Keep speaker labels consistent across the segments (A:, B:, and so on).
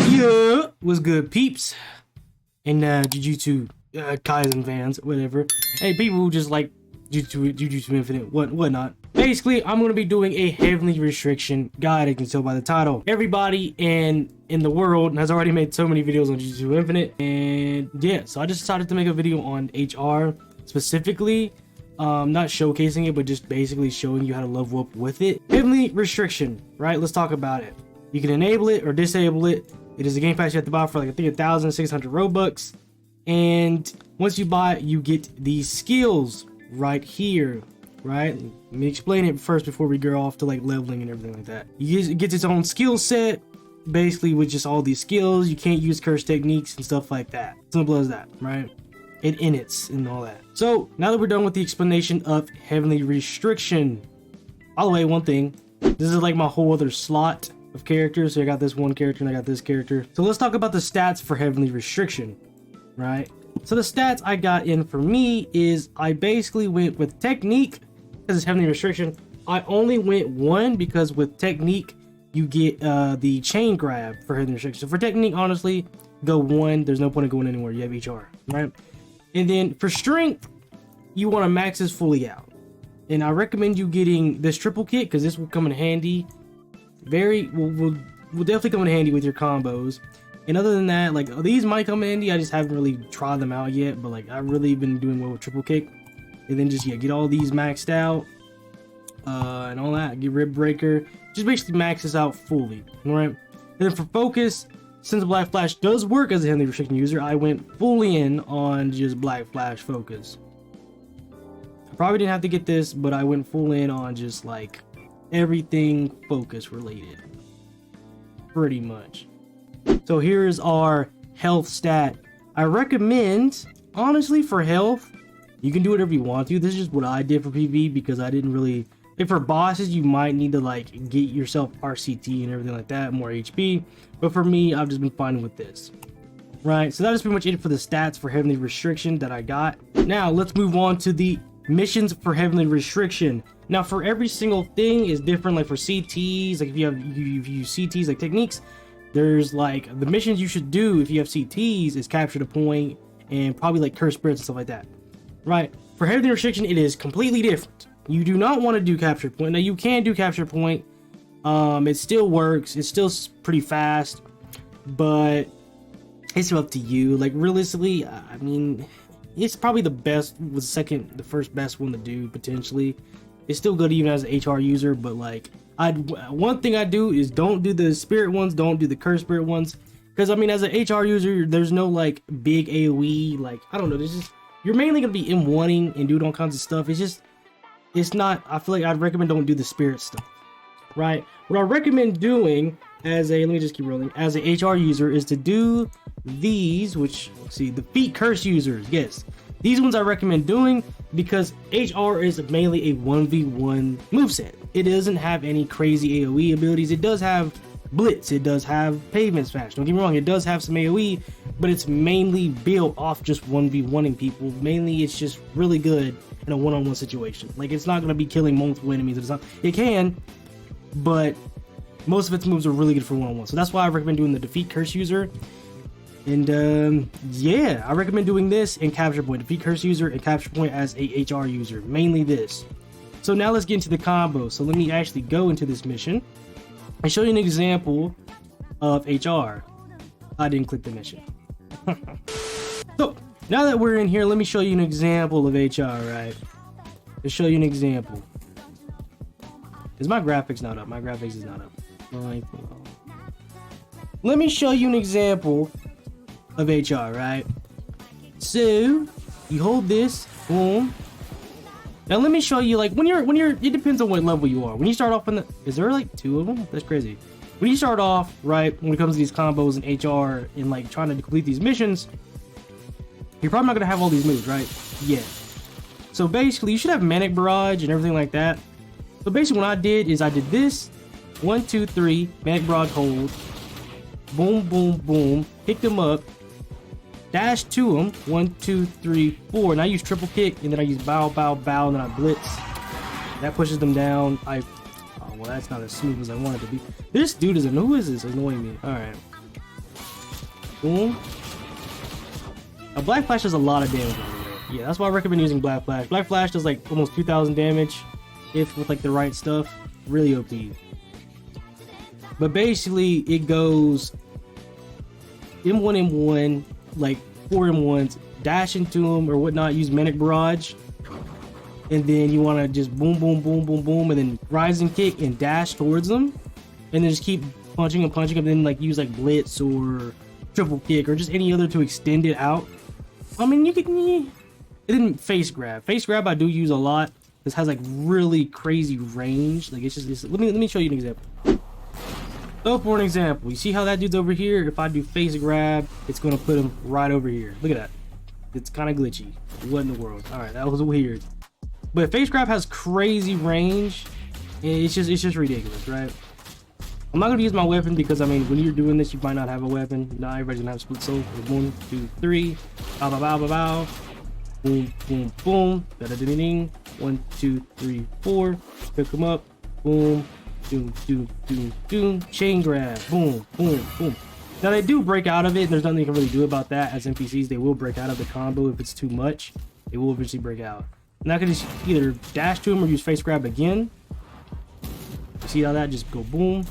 A: Yeah, what's good, peeps? And Jujutsu Kaisen fans, whatever. Hey, people who just like Jujutsu Infinite, whatnot. Basically, I'm gonna be doing a heavenly restriction guide. You can tell by the title. Everybody in the world has already made so many videos on Jujutsu Infinite, and yeah, so I just decided to make a video on HR specifically. Not showcasing it, but just basically showing you how to level up with it. Heavenly restriction, right? Let's talk about it. You can enable it or disable it. It is a game pass you have to buy for like I think 1,600 Robux, and once you buy it, you get these skills right here, right? Let me explain it first before we go off to like leveling and everything like that. It gets its own skill set, basically with just all these skills. You can't use curse techniques and stuff like that. Simple as that, right? And inits and all that. So now that we're done with the explanation of heavenly restriction, by the way, one thing, this is like my whole other slot of characters. So I got this one character and I got this character. So let's talk about the stats for heavenly restriction, right? So the stats I got in for me is I basically went with technique because it's heavenly restriction. I only went one because with technique you get the chain grab for heavenly restriction. So for technique, honestly, go one. There's no point in going anywhere. You have HR, right? And then for strength, you want to max this fully out. And I recommend you getting this triple kit because this will come in handy. Will definitely come in handy with your combos. And other than that, like these might come in handy. I just haven't really tried them out yet, but like I've really been doing well with triple kick. And then just get all these maxed out and all that. Get rib breaker. Just basically max this out fully. All right. And then for focus, since Black Flash does work as a heavenly restriction user, I went fully in on just Black Flash focus. I probably didn't have to get this, but I went full in on just like everything focus related, pretty much. So here's our health stat. I recommend, honestly, for health, you can do whatever you want to. This is just what I did for PvP because I didn't really. If for bosses, you might need to like get yourself RCT and everything like that, more HP. But for me, I've just been fine with this. Right, so that is pretty much it for the stats for heavenly restriction that I got. Now let's move on to the missions for heavenly restriction. Now for every single thing is different. Like for CTs, like if you use CTs like techniques, there's like the missions you should do if you have CTs is capture the point and probably like curse spirits and stuff like that. Right, for heavenly restriction, it is completely different. You do not want to do capture point. Now you can do capture point. It still works. It's still pretty fast, but it's up to you. Like realistically, I mean, it's probably the first best one to do potentially. It's still good even as an HR user, but like one thing I do is don't do the spirit ones, don't do the curse spirit ones, because I mean as an HR user, there's no like big AOE. Like I don't know, there's just you're mainly gonna be M1ing and doing all kinds of stuff. It's not, I feel like I'd recommend don't do the spirit stuff, right? What I recommend doing as a, let me just keep rolling, as a HR user is to do these, which, let's see, the feet curse users, yes. These ones I recommend doing because HR is mainly a 1v1 moveset. It doesn't have any crazy AoE abilities. It does have blitz, it does have pavement smash, don't get me wrong, it does have some AoE, but it's mainly built off just 1v1ing people. Mainly it's just really good in a one-on-one situation. Like it's not going to be killing multiple enemies. It can, but most of its moves are really good for one-on-one. So that's why I recommend doing the defeat curse user. And yeah, I recommend doing this and capture point, defeat curse user and capture point as a HR user, mainly this. So now let's get into the combo. So let me actually go into this mission and show you an example of HR. I didn't click the mission. So now that we're in here, let me show you an example of HR, right? Let's show you an example. Is my graphics not up? My graphics is not up. Let me show you an example of HR, right? So you hold this, boom. Now let me show you, like when you're, it depends on what level you are. When you start off in the, is there like two of them? That's crazy. When you start off, right, when it comes to these combos and HR and like trying to complete these missions, you're probably not gonna have all these moves, right? Yeah. So basically, you should have Manic Barrage and everything like that. So basically, what I did is I did this: 1, 2, 3, Manic Barrage hold, boom, boom, boom, pick them up, dash to them, 1, 2, 3, 4. And I use triple kick, and then I use bow, bow, bow, and then I blitz. That pushes them down. Oh well, that's not as smooth as I want it to be. This dude is who is this annoying me? All right. Boom. Now, Black Flash does a lot of damage, by the way. Yeah, that's why I recommend using Black Flash. Black Flash does like almost 2,000 damage if with like the right stuff. Really OP. But basically, it goes M1, M1, like 4 M1s, dash into them or whatnot, use Manic Barrage. And then you want to just boom, boom, boom, boom, boom, and then rising kick and dash towards them. And then just keep punching and punching them, and then like use like Blitz or triple kick or just any other to extend it out. I mean, you can. And then face grab. Face grab I do use a lot. This has like really crazy range. Like let me show you an example. So for an example, you see how that dude's over here? If I do face grab, it's gonna put him right over here. Look at that. It's kind of glitchy. What in the world? All right, that was weird. But face grab has crazy range. And it's just ridiculous, right? I'm not gonna use my weapon because I mean, when you're doing this, you might not have a weapon. Not everybody's gonna have split soul. 1, 2, 3. Bow, bow, bow, bow, bow. Boom, boom, boom. Da da da ding. 1, 2, 3, 4. Pick them up. Boom. Doom, doom, doom, doom. Chain grab. Boom, boom, boom. Now they do break out of it. And there's nothing you can really do about that. As NPCs, they will break out of the combo if it's too much. It will eventually break out. And I can just either dash to him or use face grab again. See how that just go boom,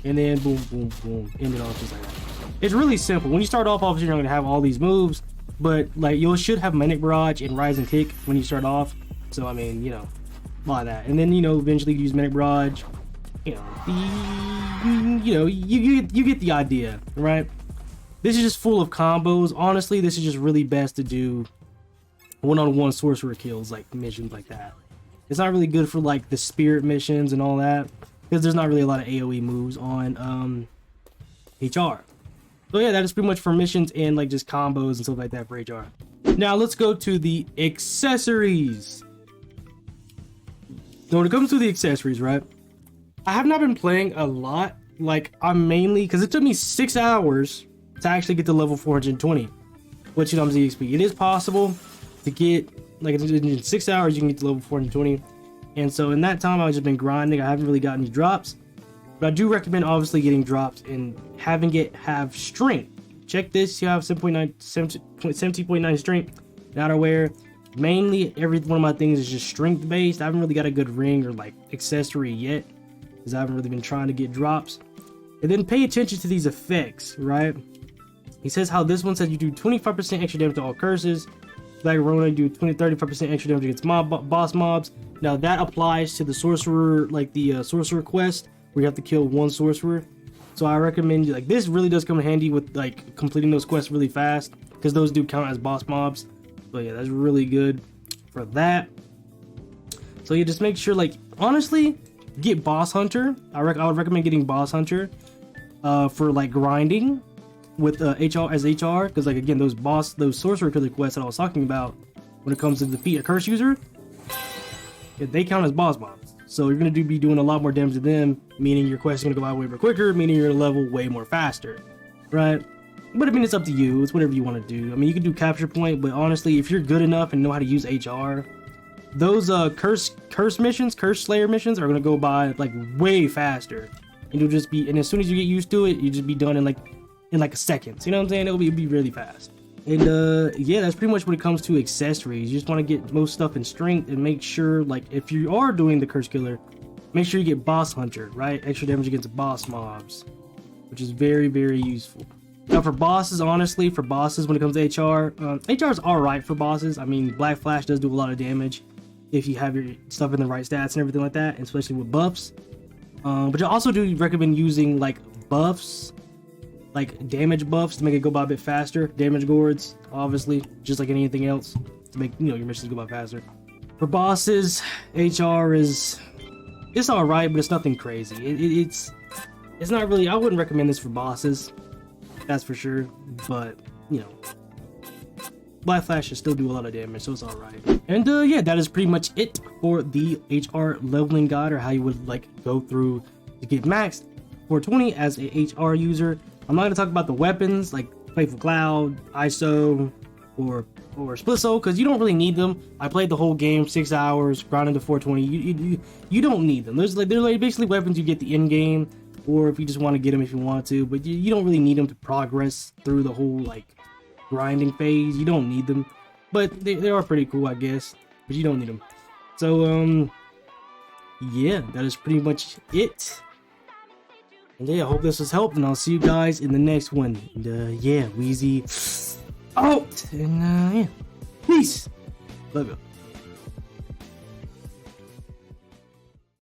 A: and then boom, boom, boom, end it off just like that. It's really simple. When you start off, obviously you're not gonna have all these moves, but like you should have Manic Barrage and Rising Kick when you start off. So I mean, you know, by that, and then you know eventually use Manic Barrage. You know, you get the idea, right? This is just full of combos. Honestly, this is just really best to do one-on-one sorcerer kills, like missions like that. It's not really good for like the spirit missions and all that because there's not really a lot of AoE moves on HR. So yeah, that is pretty much for missions and like just combos and stuff like that for HR. Now let's go to the accessories. So when it comes to the accessories, right? I have not been playing a lot. Like I'm mainly because it took me 6 hours to actually get to level 420, which you know, ZXP. It is possible to get like in 6 hours you can get to level 420, and so in that time I've just been grinding. I haven't really got any drops, but I do recommend obviously getting drops and having it have strength. Check this, you have 17.9 strength, not aware. Mainly every one of my things is just strength based. I haven't really got a good ring or like accessory yet because I haven't really been trying to get drops. And then pay attention to these effects, right? He says how this one says you do 25% extra damage to all curses. Like Rona do 35% extra damage against boss mobs. Now that applies to the sorcerer, like the sorcerer quest where you have to kill one sorcerer. So I recommend like this really does come in handy with like completing those quests really fast because those do count as boss mobs. But yeah, that's really good for that. So you just make sure, like honestly, get Boss Hunter. I would recommend getting Boss Hunter for like grinding with HR as HR, because like again those sorcerer killer quests that I was talking about when it comes to defeat a curse user, they count as boss mobs. So you're gonna be doing a lot more damage to them, meaning your quest is gonna go out way more quicker, meaning you're gonna level way more faster, right? But I mean, it's up to you. It's whatever you want to do. I mean, you can do capture point, but honestly, if you're good enough and know how to use HR, those curse missions, curse slayer missions are gonna go by like way faster, and you'll just be. And as soon as you get used to it, you just be done in like a second. You know what I'm saying? It'll be really fast. And yeah, that's pretty much when it comes to accessories. You just want to get most stuff in strength and make sure, like, if you are doing the curse killer, make sure you get Boss Hunter, right? Extra damage against boss mobs, which is very, very useful. Now for bosses, honestly, when it comes to HR, HR is alright for bosses. I mean, Black Flash does do a lot of damage if you have your stuff in the right stats and everything like that, especially with buffs. But I also do recommend using like buffs, like damage buffs to make it go by a bit faster. Damage gourds, obviously, just like anything else, to make your missions go by faster. For bosses, HR it's alright, but it's nothing crazy. It's not really. I wouldn't recommend this for bosses, that's for sure. But Black Flash should still do a lot of damage, so it's alright. And yeah, that is pretty much it for the HR leveling guide, or how you would like go through to get maxed 420 as a HR user. I'm not going to talk about the weapons like Playful Cloud, ISO, or Split Soul, because you don't really need them. I played the whole game, 6 hours, grinding to 420. You don't need them. There's like basically weapons you get the end game, or if you just want to get them if you want to, but you don't really need them to progress through the whole like grinding phase. You don't need them, but they are pretty cool, I guess, but you don't need them. So yeah, that is pretty much it. And yeah, I hope this was helpful, and I'll see you guys in the next one. And yeah, Weezy out, and yeah, peace. Love you.